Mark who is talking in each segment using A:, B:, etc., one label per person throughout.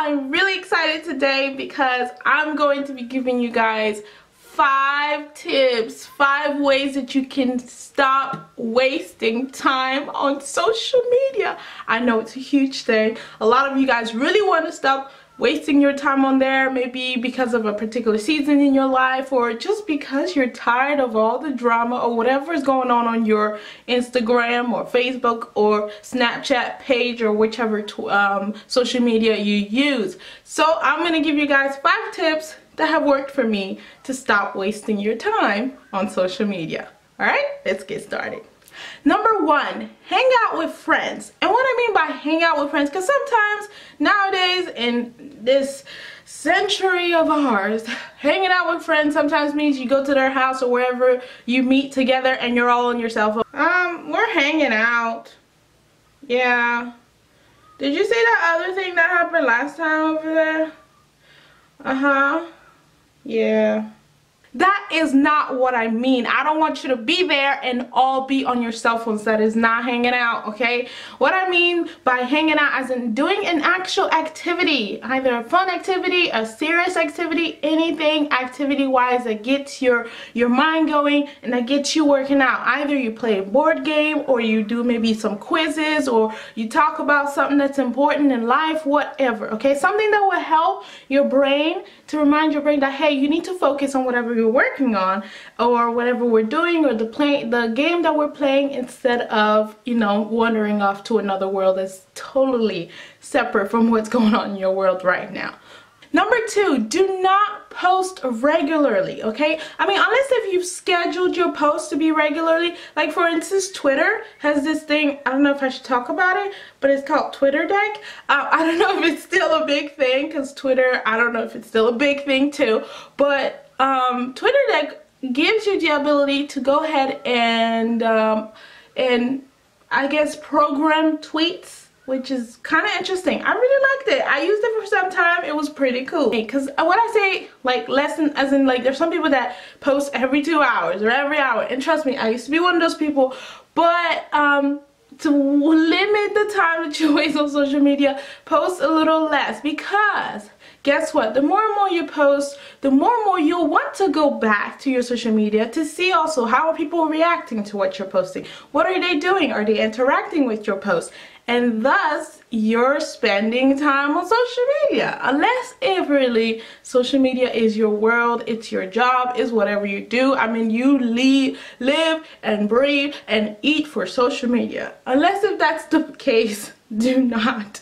A: I'm really excited today because I'm going to be giving you guys 5 tips, 5 ways that you can stop wasting time on social media. I know it's a huge thing. A lot of you guys really want to stop wasting your time on there, maybe because of a particular season in your life, or just because you're tired of all the drama or whatever is going on your Instagram or Facebook or Snapchat page or whichever social media you use. So I'm going to give you guys 5 tips that have worked for me to stop wasting your time on social media. Alright, let's get started. Number 1, hang out with friends. And what I mean by hang out with friends, because sometimes nowadays in this century of ours, hanging out with friends sometimes means you go to their house or wherever you meet together and you're all on your cell phone. We're hanging out. Yeah. Did you see that other thing that happened last time over there? Yeah. That is not what I mean. I don't want you to be there and all be on your cell phones. That is not hanging out, okay? What I mean by hanging out as in doing an actual activity, either a fun activity, a serious activity, anything activity-wise that gets your mind going and that gets you working out. Either you play a board game or you do maybe some quizzes or you talk about something that's important in life, whatever, okay? Something that will help your brain, to remind your brain that, hey, you need to focus on whatever you're working on or whatever we're doing or the game that we're playing, instead of, you know, wandering off to another world that's totally separate from what's going on in your world right now. Number 2, do not post regularly, okay? I mean, unless if you've scheduled your posts to be regularly. Like, for instance, Twitter has this thing, I don't know if I should talk about it, but it's called Twitter Deck. I don't know if it's still a big thing, because Twitter, I don't know if it's still a big thing too, but Twitter Deck gives you the ability to go ahead and I guess program tweets, which is kind of interesting. I really liked it. I used it for some time. It was pretty cool. Because when I say like as in like there's some people that post every 2 hours or every hour, and trust me, I used to be one of those people, but to limit the time that you waste on social media, post a little less, because guess what? The more and more you post, the more and more you'll want to go back to your social media to see also how are people reacting to what you're posting. What are they doing? Are they interacting with your post? And thus, you're spending time on social media. Unless if really social media is your world, it's your job, is whatever you do. I mean, you live and breathe and eat for social media. Unless if that's the case, do not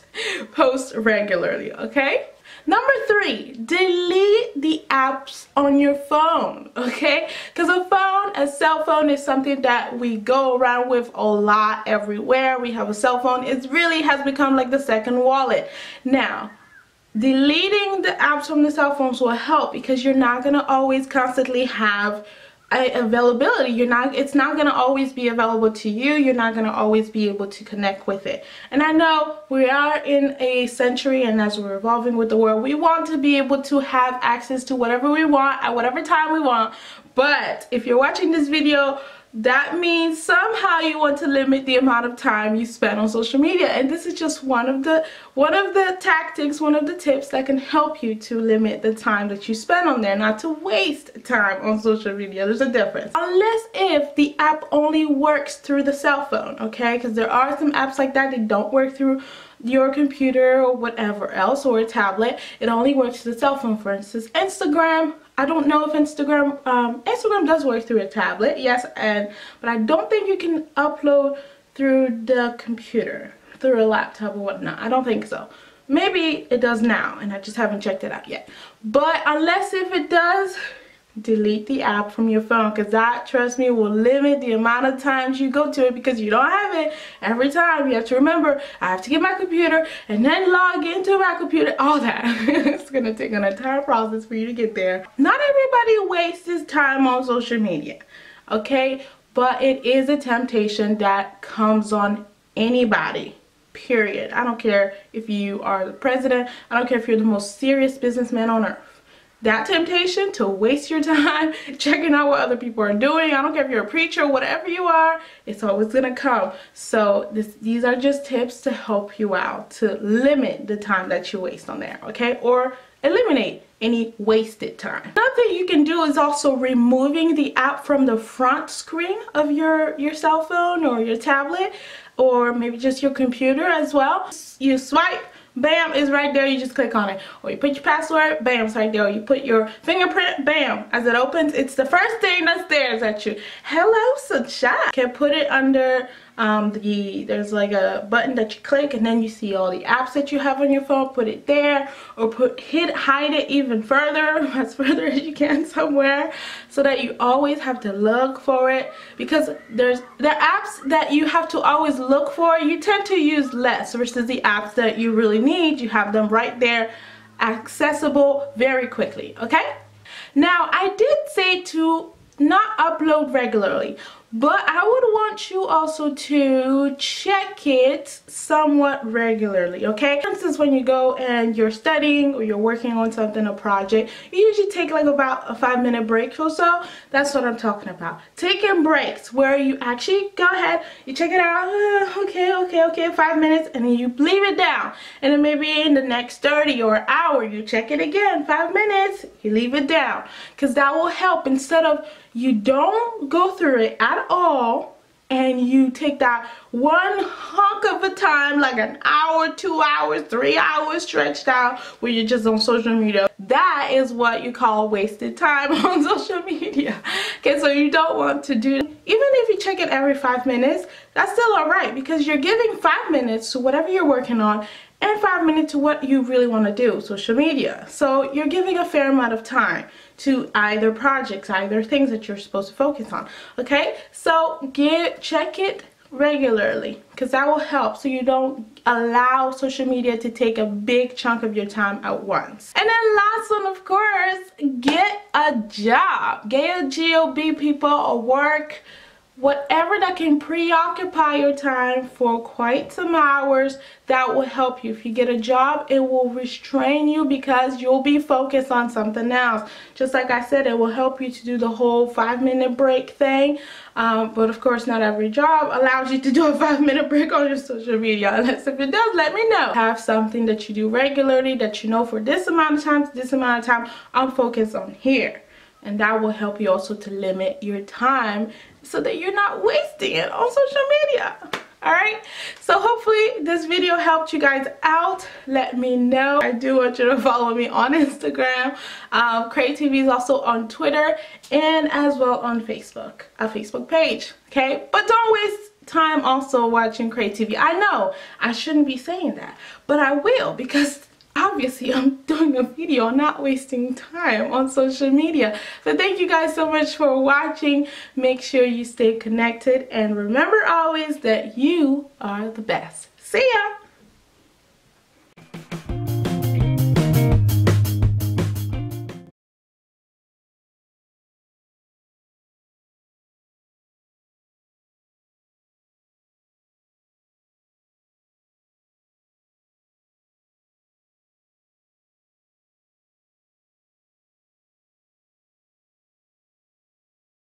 A: post regularly, okay? Number 3, delete the apps on your phone, okay? Because a cell phone is something that we go around with a lot everywhere. We have a cell phone. It really has become like the second wallet. Now, deleting the apps from the cell phones will help, because you're not going to always constantly have availability. It's not going to always be available to you. You're not going to always be able to connect with it. And I know we are in a century, and as we're evolving with the world, we want to be able to have access to whatever we want at whatever time we want. But if you're watching this video, that means somehow you want to limit the amount of time you spend on social media, and this is just one of the tactics, one of the tips that can help you to limit the time that you spend on there, not to waste time on social media. There's a difference. Unless if the app only works through the cell phone, okay? Because there are some apps like that that don't work through your computer or whatever else, or a tablet. It only works through the cell phone. For instance, Instagram. I don't know if Instagram does work through a tablet, yes, but I don't think you can upload through the computer, through a laptop or whatnot. I don't think so. Maybe it does now, and I just haven't checked it out yet. But unless if it does, delete the app from your phone, because that, trust me, will limit the amount of times you go to it, because you don't have it every time. You have to remember, I have to get my computer and then log into my computer, all that. It's gonna take an entire process for you to get there. Not everybody wastes time on social media, okay? But it is a temptation that comes on anybody, period. I don't care if you are the president. I don't care if you're the most serious businessman on earth. that temptation to waste your time checking out what other people are doing. I don't care if you're a preacher, whatever you are, it's always gonna come. So these are just tips to help you out, to limit the time that you waste on there, okay? Or eliminate any wasted time. Another thing you can do is also removing the app from the front screen of your cell phone or your tablet, or maybe just your computer as well. You swipe, bam, it's right there, you just click on it. Or you put your password, bam, it's right there. Or you put your fingerprint, bam, as it opens, it's the first thing that stares at you. Hello, sunshine. You can put it under there's like a button that you click, and then you see all the apps that you have on your phone. Put it there, or hide it even further, as further as you can somewhere, so that you always have to look for it. Because the apps that you have to always look for, you tend to use less, versus the apps that you really need, you have them right there, accessible very quickly, okay? Now, I did say to not upload regularly, but I would want you also to check it somewhat regularly, okay? For instance, when you go and you're studying or you're working on something, a project, you usually take like about a 5-minute break or so. That's what I'm talking about. Taking breaks where you actually go ahead, you check it out, okay, 5 minutes, and then you leave it down. And then maybe in the next 30 or hour, you check it again, 5 minutes, you leave it down. Because that will help. Instead of you don't go through it at all, and you take that one hunk of a time, like an hour, 2 hours, 3 hours stretched out, where you're just on social media. That is what you call wasted time on social media. Okay, so you don't want to do, even if you check it every 5 minutes, that's still alright, because you're giving 5 minutes to whatever you're working on, and 5 minutes to what you really want to do, social media. So you're giving a fair amount of time to either projects, either things that you're supposed to focus on, okay? So check it regularly, because that will help, so you don't allow social media to take a big chunk of your time at once. And then last one, of course, get a job. Get a job, people, or work, whatever that can preoccupy your time for quite some hours. That will help you. If you get a job, it will restrain you, because you'll be focused on something else. Just like I said, it will help you to do the whole 5-minute break thing. But of course, not every job allows you to do a 5-minute break on your social media. Unless if it does, let me know. Have something that you do regularly, that you know for this amount of time to this amount of time, I'm focused on here. And that will help you also to limit your time, so that you're not wasting it on social media. Alright, so hopefully this video helped you guys out. Let me know. I do want you to follow me on Instagram. CreyTV is also on Twitter, and as well on Facebook, a Facebook page. Okay, but don't waste time also watching CreyTV. I know I shouldn't be saying that, but I will, because obviously I'm doing a video on not wasting time on social media. So thank you guys so much for watching. Make sure you stay connected, and remember always that you are the best. See ya!